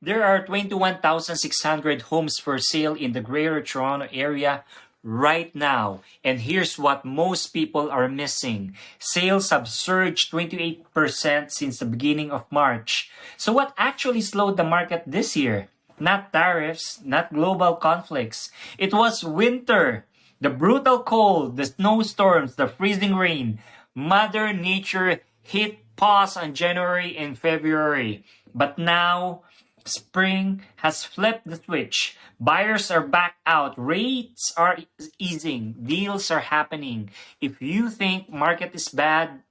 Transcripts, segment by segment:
There are 21,600 homes for sale in the Greater Toronto area right now. And here's what most people are missing. Sales have surged 28% since the beginning of March. So what actually slowed the market this year? Not tariffs, not global conflicts. It was winter. The brutal cold, the snowstorms, the freezing rain. Mother Nature hit pause on January and February. But now, spring has flipped the switch. Buyers are back out. Rates are easing. Deals are happening. If you think market is bad,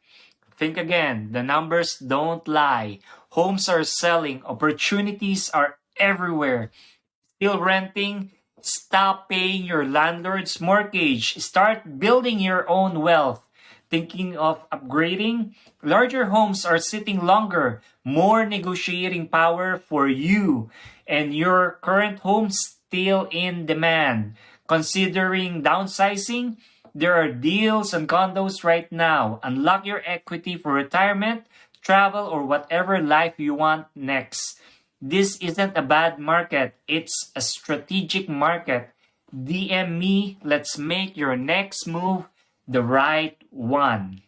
think again. The numbers don't lie. Homes are selling. Opportunities are everywhere. Still renting? Stop paying your landlord's mortgage. Start building your own wealth. Thinking of upgrading? Larger homes are sitting longer, more negotiating power for you, and your current home still in demand. Considering downsizing? There are deals on condos right now. Unlock your equity for retirement, travel, or whatever life you want next. This isn't a bad market, it's a strategic market. DM me, let's make your next move the right one.